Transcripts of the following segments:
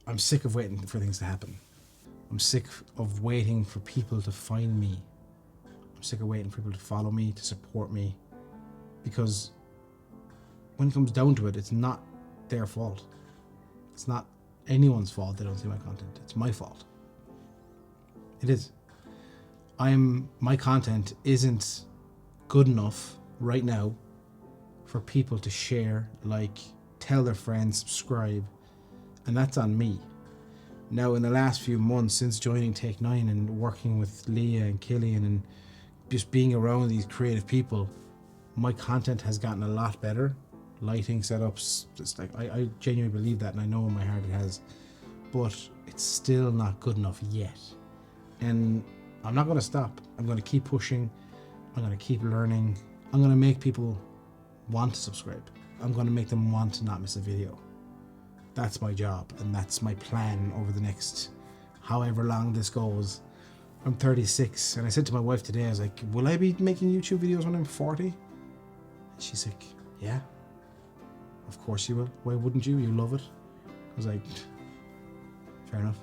I'm sick of waiting for things to happen. I'm sick of waiting for people to find me. I'm sick of waiting for people to follow me, to support me. Because when it comes down to it, it's not their fault. It's not anyone's fault they don't see my content. It's my fault. It is. My content isn't good enough right now for people to share, like, tell their friends, subscribe, and that's on me. Now, in the last few months since joining Take 9 and working with Leah and Killian and just being around these creative people, my content has gotten a lot better. Lighting setups, just like I genuinely believe that, and I know in my heart it has, but it's still not good enough yet. And I'm not going to stop. I'm going to keep pushing. I'm going to keep learning. I'm going to make people want to subscribe. I'm going to make them want to not miss a video. That's my job, and that's my plan over the next however long this goes. I'm 36, and I said to my wife today, I was like, will I be making YouTube videos when I'm 40? And she's like, yeah, of course you will. Why wouldn't you? You love it. I was like, fair enough.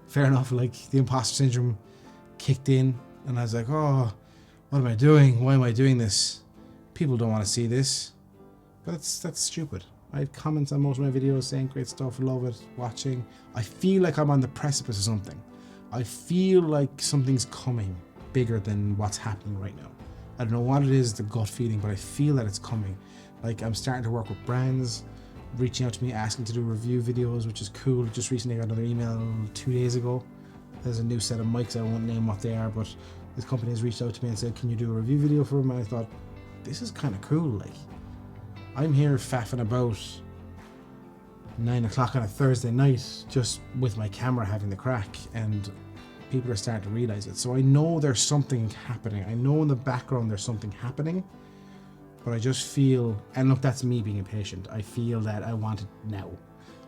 Fair enough. Like, the imposter syndrome kicked in, and I was like, oh, what am I doing? Why am I doing this? People don't want to see this. But that's stupid. I have comments on most of my videos saying great stuff, love it, watching. I feel like I'm on the precipice of something. I feel like something's coming bigger than what's happening right now. I don't know what it is, the gut feeling, but I feel that it's coming. Like, I'm starting to work with brands, reaching out to me, asking to do review videos, which is cool. Just recently got another email 2 days ago. There's a new set of mics, I won't name what they are, but this company has reached out to me and said, can you do a review video for them? And I thought, this is kind of cool. Like, I'm here faffing about 9 o'clock on a Thursday night just with my camera having the crack, and people are starting to realize it. So I know there's something happening. I know in the background there's something happening, but I just feel, and look, that's me being impatient. I feel that I want it now.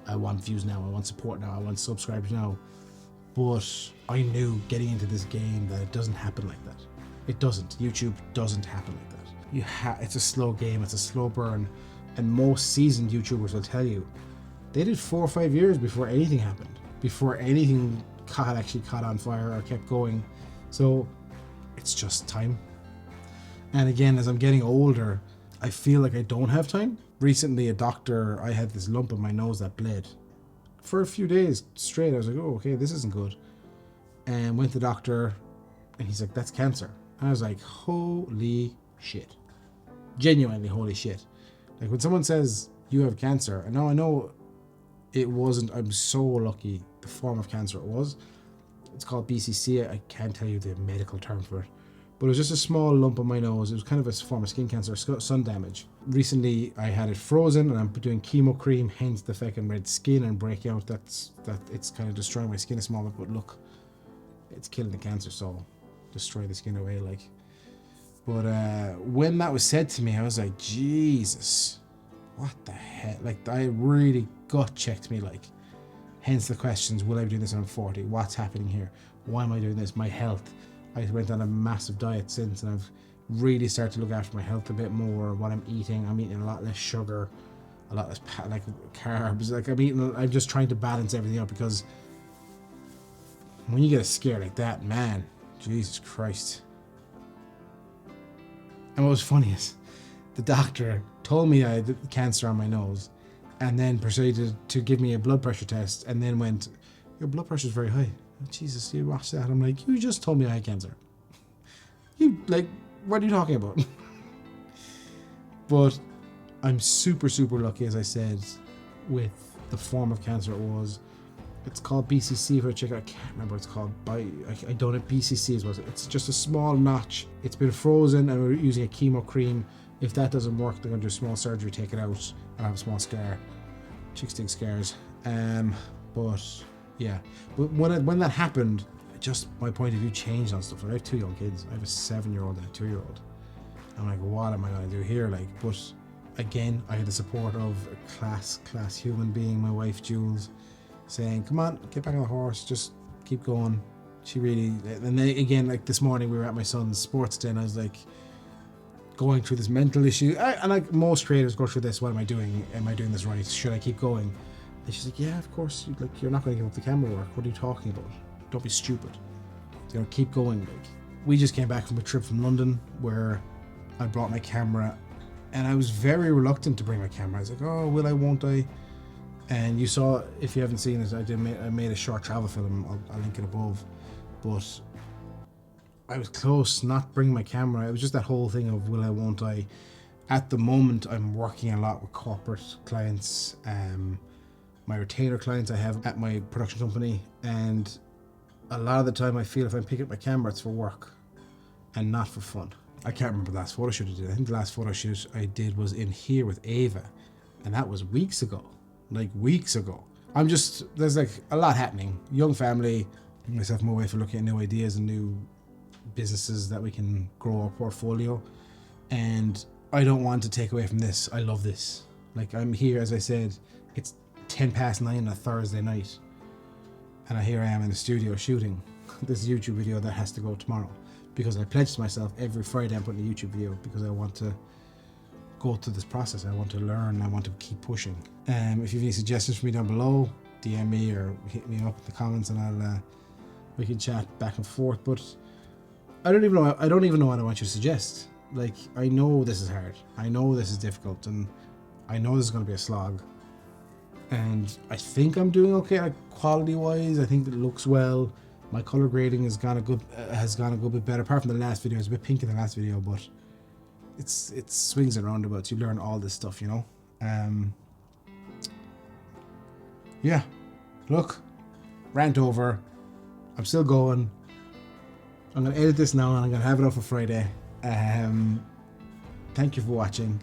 I want views now. I want support now. I want subscribers now. But I knew getting into this game that it doesn't happen like that. It doesn't. YouTube doesn't happen like that. It's a slow game. It's a slow burn. And most seasoned YouTubers will tell you, they did 4 or 5 years before anything happened. Before anything actually caught on fire or kept going. So it's just time. And again, as I'm getting older, I feel like I don't have time. Recently, I had this lump in my nose that bled. For a few days straight, I was like, oh, okay, this isn't good. And went to the doctor, and he's like, that's cancer. And I was like, holy shit. Genuinely, holy shit. Like, when someone says you have cancer, and now I know it wasn't, I'm so lucky, the form of cancer it was. It's called BCC. I can't tell you the medical term for it. But it was just a small lump on my nose. It was kind of a form of skin cancer, sun damage. Recently, I had it frozen, and I'm doing chemo cream, hence the fucking red skin and breakout. It's kind of destroying my skin a small bit, but look, it's killing the cancer, so destroy the skin away, like. But when that was said to me, I was like, Jesus, what the hell? Like, I really gut checked me, like. Hence the questions, will I be doing this when I'm 40? What's happening here? Why am I doing this? My health. I went on a massive diet since, and I've really started to look after my health a bit more. What I'm eating a lot less sugar, a lot less carbs. Like, I'm just trying to balance everything up, because when you get a scare like that, man, Jesus Christ. And what was funny is, the doctor told me I had cancer on my nose, and then proceeded to give me a blood pressure test, and then went, your blood pressure is very high. Jesus, you watch that. I'm like, you just told me I had cancer. What are you talking about? But I'm super, super lucky, as I said, with the form of cancer it was. It's called BCC for a check. I can't remember what it's called. I don't know. BCC is what it's just a small notch. It's been frozen, and we're using a chemo cream. If that doesn't work, they're going to do a small surgery, take it out, and have a small scar. Chicks dig scars. But yeah. But when that happened, just my point of view changed on stuff. I have 2 young kids. I have a 7-year-old and a 2-year-old. I'm like, what am I going to do here? Like, but again, I had the support of a class human being, my wife Jules, saying, come on, get back on the horse, just keep going. She really, and then again, like this morning we were at my son's sports day, and I was like, going through this mental issue, and like most creators go through this. What am I doing? Am I doing this right? Should I keep going? And she's like, yeah, of course, like, you're not going to give up the camera work. What are you talking about? Don't be stupid. You know, keep going. Like, we just came back from a trip from London where I brought my camera, and I was very reluctant to bring my camera. I was like, oh, will I, won't I? And you saw, if you haven't seen it, I made a short travel film. I'll link it above. But I was close not bringing my camera. It was just that whole thing of will I, won't I. At the moment, I'm working a lot with corporate clients, my retainer clients I have at my production company, and a lot of the time I feel if I'm picking up my camera, it's for work and not for fun. I can't remember the last photo shoot I did. I think the last photo shoot I did was in here with Ava, and that was weeks ago. Like weeks ago. There's like a lot happening. Young family, myself and my wife are looking at new ideas and new businesses that we can grow our portfolio. And I don't want to take away from this. I love this. Like, I'm here, as I said, it's 9:10 on a Thursday night. And here I am in the studio shooting this YouTube video that has to go tomorrow. Because I pledged to myself every Friday I'm putting a YouTube video because I want to go through this process. I want to learn. I want to keep pushing. If you have any suggestions for me down below, DM me or hit me up in the comments, and we can chat back and forth. But I don't even know what I want you to suggest. Like, I know this is hard. I know this is difficult, and I know this is going to be a slog. And I think I'm doing okay, like quality wise. I think it looks well. My color grading has gone a good bit better. Apart from the last video, it's a bit pink in the last video, but it's swings and roundabouts. You learn all this stuff, you know. Yeah, look, rant over. I'm still going. I'm gonna edit this now, and I'm gonna have it up for Friday. Thank you for watching.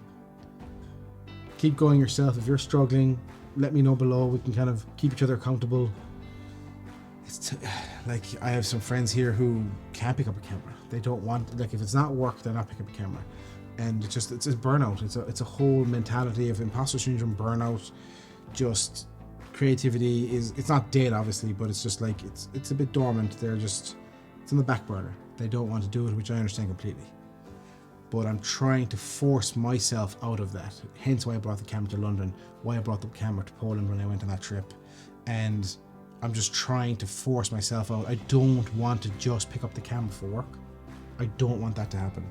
Keep going yourself. If you're struggling, let me know below. We can kind of keep each other accountable. Like, I have some friends here who can't pick up a camera. They don't want, like, if it's not work, they're not picking up a camera. And it's a burnout. It's a whole mentality of imposter syndrome, burnout. Just creativity it's not dead, obviously, but it's just like it's a bit dormant. It's on the back burner. They don't want to do it, which I understand completely. But I'm trying to force myself out of that. Hence why I brought the camera to London, why I brought the camera to Poland when I went on that trip. And I'm just trying to force myself out. I don't want to just pick up the camera for work. I don't want that to happen.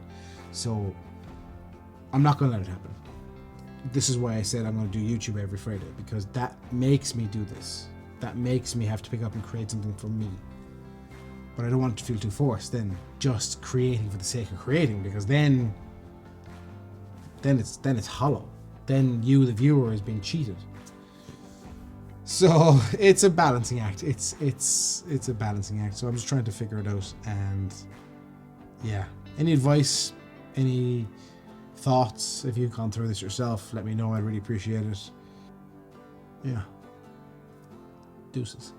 So I'm not going to let it happen. This is why I said I'm going to do YouTube every Friday, because that makes me do this. That makes me have to pick up and create something for me. But I don't want it to feel too forced, then just creating for the sake of creating, because then it's hollow. Then you, the viewer, is being cheated. So it's a balancing act. It's a balancing act. So I'm just trying to figure it out. And yeah, any advice, any thoughts, if you've gone through this yourself, let me know. I'd really appreciate it. Yeah. Deuces.